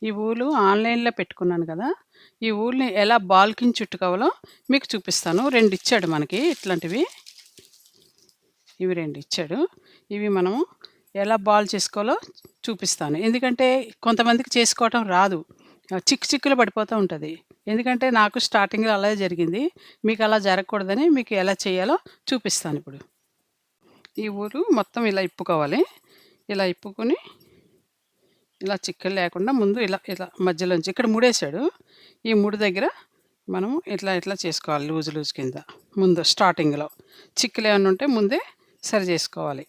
ఈ ఊలు ఆన్‌లైన్‌లో పెట్టుకున్నాను కదా! ఈ ఊలుని ఎలా బాల్ కింద చుట్టుకోవాలో మీకు చూపిస్తాను. 2 ఇచ్చాడు మనకి ఇట్లాంటివి. ఇవి 2 ఇచ్చాడు. ఇవి మనము ఎలా బాల్ చేసుకోవాలో చూపిస్తాను. ఎందుకంటే కొంతమందికి చేసుకోవటం రాదు. చిక్కులు పడిపోతూ ఉంటది. ఎందుకంటే నాకు స్టార్టింగ్‌లో అలాగే జరిగింది. మీకు అలా జరగకూడదని మీకు ఎలా చేయాలో చూపిస్తానిప్పుడు. ఈ ఊలు మొత్తం ఇలా ఇప్పుకోవాలి. ఇలా ఇప్పుకొని ఇలా చిక్కులు లేకుండా ముందు ఇలా ఇలా మధ్యలోంచి ఇక్కడ ముడేశాడు. ఈ ముడి దగ్గర మనం ఇట్లా చేసుకోవాలి లూజ్ కింద. ముందు స్టార్టింగ్‌లో. చిక్కులేమన్నా ఉంటే ముందే సరి చేసుకోవాలి.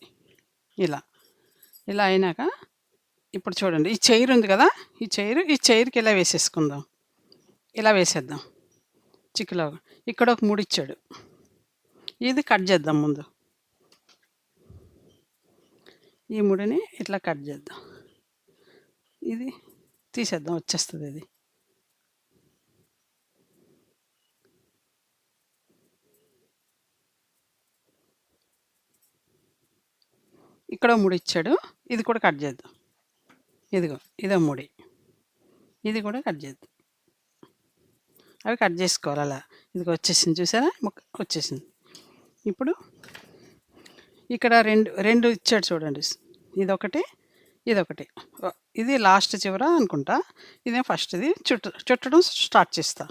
ఇలా. ఇలా అయినాక ఇప్పుడు చూడండి ఈ చైర్ ఉంది కదా! ఈ చైర్‌కి ఇలా వేసేసుకుందాం. ఇలా వేసేద్దాం. చిక్కులో. ఇక్కడ ఒక ముడిచ్చాడు. ఇది కట్ చేద్దాం ముందు. ఈ ముడిని ఇట్లా కట్ చేద్దాం. ఇది తీసేద్దాం వచ్చేస్తది ఇది. ఇక్కడ ముడిచ్చాడు. ఇది కూడా కట్ చేద్దాం. ఇదిగో ఇదో ముడి. ఇది కూడా కట్ చేద్దాం. అవి కట్ చేసుకోవాలి అలా. ఇదిగో వచ్చేసింది చూసారా? ముక్క వచ్చేసింది. ఇప్పుడు ఇక్కడ 2 ఇచ్చాడు చూడండి. ఇదొకటి, ఇదొకటి. ఇది లాస్ట్ చివర అనుకుంటా. ఇదే ఫస్ట్‌ది చుట్టడం స్టార్ట్ చేస్తా.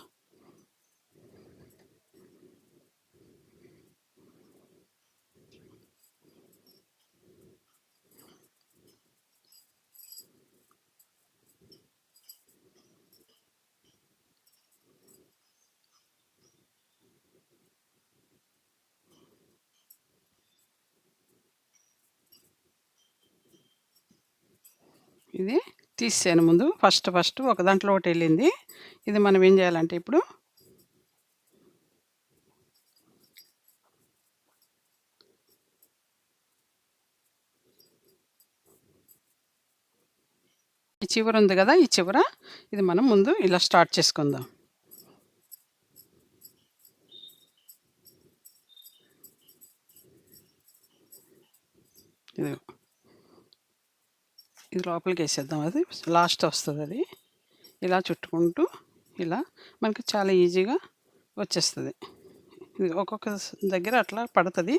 ఇది తీసేసాను ముందు. ఫస్ట్ ఒక దాంట్లో ఒకటెళ్ళింది. ఇది మనం ఏం చేయాలంటే ఇప్పుడు ఈ చివర ఉంది కదా! ఈ చివర ఇది మనం ముందు ఇలా స్టార్ట్ చేసుకుందాం. ఇదిగో. ఇది లోపలికేసేద్దాం. అది లాస్ట్ వస్తదది. ఇలా చుట్టుకుంటూ ఇలా మనకి చాలా ఈజీగా వచ్చేస్తది. ఇది ఒక్కొక్క దగ్గర అట్లా పడతది.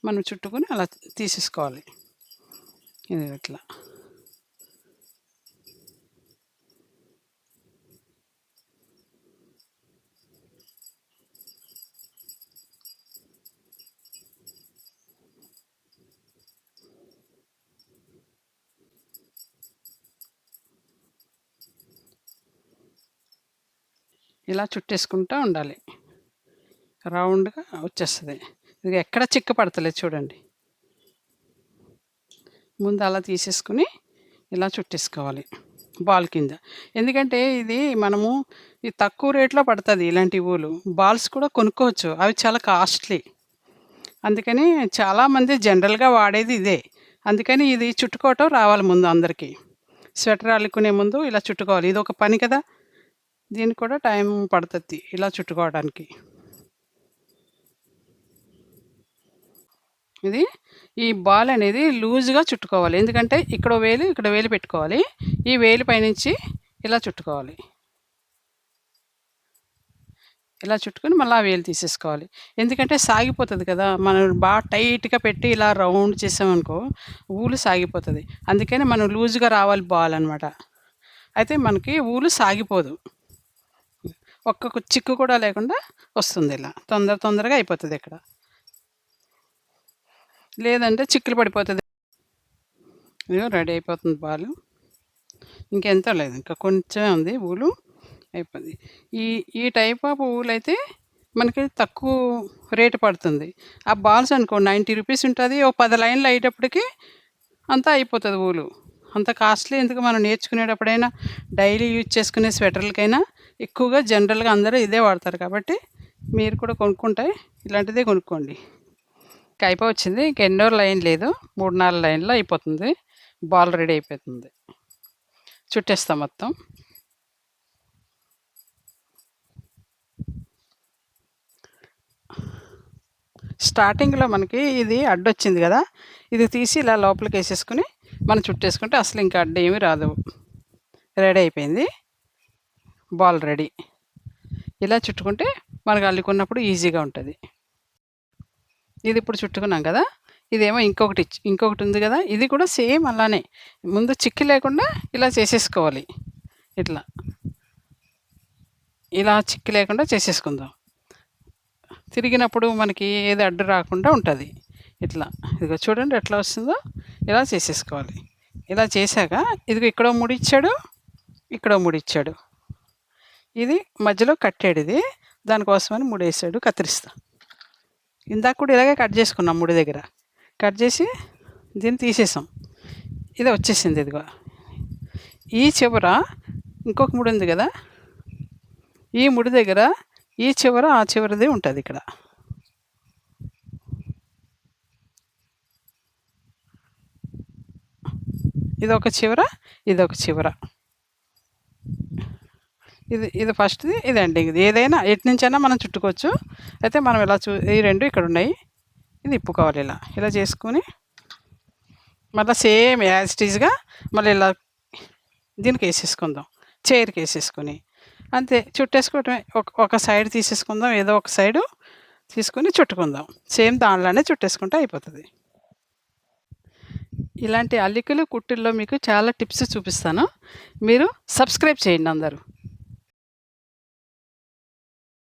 మనం చుట్టుకొని అలా తీసేసుకోవాలి. ఇది ఇట్లా. ఇలా చుట్టేసుకుంటా ఉండాలి. రౌండ్‌గా వచ్చేస్తది. ఇది ఎక్కడ చిక్కు పడతలేదు చూడండి. ముందు అలా తీసేసుకొని ఇలా చుట్టేసుకోవాలి బాల్ కింద. ఎందుకంటే ఇది మనము ఈ తక్కువ రేట్‌లో పడతది ఇలాంటి ఊలు. బాల్స్ కూడా కొనుక్కోవచ్చు. అవి చాలా కాస్ట్‌లీ. అందుకని చాలామంది జనరల్‌గా వాడేది ఇదే. అందుకని ఇది చుట్టుకోవటం రావాలి ముందు అందరికి. స్వెటర్ అల్లుకునే ముందు ఇలా చుట్టుకోవాలి. ఇదొక పని కదా! దీనికి కూడా టైం పడతది ఇలా చుట్టుకోవడానికి. ఇది ఈ బాల్ అనేది లూజ్‌గా చుట్టుకోవాలి. ఎందుకంటే ఇక్కడ వేలు పెట్టుకోవాలి. ఈ వేలు పైనుంచి ఇలా చుట్టుకోవాలి. ఇలా చుట్టుకొని మళ్ళా ఆ వేలు తీసేసుకోవాలి. ఎందుకంటే సాగిపోతది కదా! మనం బాగా టైట్‌గా పెట్టి ఇలా రౌండ్ చేసామనుకో ఊలు సాగిపోతది. అందుకని మనం లూజ్‌గా రావాలి బాల్ అనమాట. అయితే మనకి ఊలు సాగిపోదు. ఒక్క చిక్కు కూడా లేకుండా వస్తుంది ఇలా. తొందరగా అయిపోతది ఇక్కడ. లేదంటే చిక్కులు పడిపోతది. ఇదిగో రెడీ అయిపోతుంది బాలు. ఇంకెంతో లేదు. ఇంకా కొంచెమే ఉంది ఊలు అయిపోద్ది. ఈ ఈ టైప్ ఆఫ్ ఊలయితే మనకి తక్కువ రేటు పడుతుంది. ఆ బాల్స్ అనుకో 90 రూపీస్ ఉంటది. ఓ 10 లైన్‌లు అయ్యేటప్పటికి అంతా అయిపోతది ఊలు. అంత కాస్ట్‌లీ ఎందుకు మనం నేర్చుకునేటప్పుడైనా డైలీ యూజ్ చేసుకునే స్వెటర్‌లకైనా ఎక్కువగా జనరల్‌గా అందరూ ఇదే వాడతారు కాబట్టి మీరు కూడా కొనుక్కుంటే ఇలాంటిదే కొనుక్కోండి. ఇంక అయిపోవచ్చింది. ఇంక ఎన్నో లైన్ లేదు. 3, 4 లైన్‌లో అయిపోతుంది. బాల్ రెడీ అయిపోతుంది. చుట్టేస్తా మొత్తం. స్టార్టింగ్‌లో మనకి ఇది అడ్డొచ్చింది గదా! ఇది తీసి ఇలా లోపలికేసేసుకొని మనం చుట్టేసుకుంటే అసలు ఇంకా అడ్డేమి రాదు. రెడీ అయిపోయింది. Ball ready. ఇలా చుట్టుకుంటే మనకు అల్లుకున్నప్పుడు ఈజీగా ఉంటుంది. ఇది ఇప్పుడు చుట్టుకున్నాం కదా! ఇదేమో ఇంకొకటి ఉంది కదా! ఇది కూడా సేమ్ అలానే. ముందు చిక్కు లేకుండా ఇలా చేసేసుకోవాలి. ఇట్లా. ఇలా చిక్కు లేకుండా చేసేసుకుందాం. తిరిగినప్పుడు మనకి ఏది అడ్డు రాకుండా ఉంటుంది. ఇట్లా. ఇదిగో చూడండి ఎట్లా వస్తుందో. ఇలా చేసేసుకోవాలి. ఇలా చేశాక ఇదిగో ఇక్కడో ముడిచ్చాడు, ఇక్కడో ముడిచ్చాడు. ఇది మధ్యలో కట్టాడు ఇది. దానికోసమని ముడేసాడు. కత్తిరిస్తా. ఇందాక కూడా ఇలాగే కట్ చేసుకున్నాం ముడి దగ్గర. కట్ చేసి దీన్ని తీసేసాం. ఇది వచ్చేసింది ఇదిగో. ఈ చివర ఇంకొక ముడి ఉంది కదా! ఈ ముడి దగ్గర ఈ చివర ఆ చివరిది ఉంటుంది ఇక్కడ. ఇదొక చివర, ఇదొక చివర. ఇది ఫస్ట్‌ది, ఇది ఎండింగ్‌ది. ఏదైనా ఎటు నుంచైనా మనం చుట్టుకోవచ్చు. అయితే మనం ఇలా ఈ 2 ఇక్కడ ఉన్నాయి. ఇది ఇప్పుకోవాలి ఇలా. ఇలా చేసుకొని మళ్ళీ సేమ్ యాజ్ ఇట్ ఈజ్‌గా మళ్ళీ ఇలా దీనికి వేసేసుకుందాం. చైర్‌కి వేసేసుకొని అంతే చుట్టేసుకోవటమే. ఒక సైడ్ తీసేసుకుందాం. ఏదో ఒక సైడు తీసుకొని చుట్టుకుందాం. సేమ్ దానిలానే చుట్టేసుకుంటే అయిపోతుంది. ఇలాంటి అల్లికలు, కుట్టుల్లో మీకు చాలా టిప్స్ చూపిస్తాను. మీరు సబ్స్క్రైబ్ చేయండి అందరూ.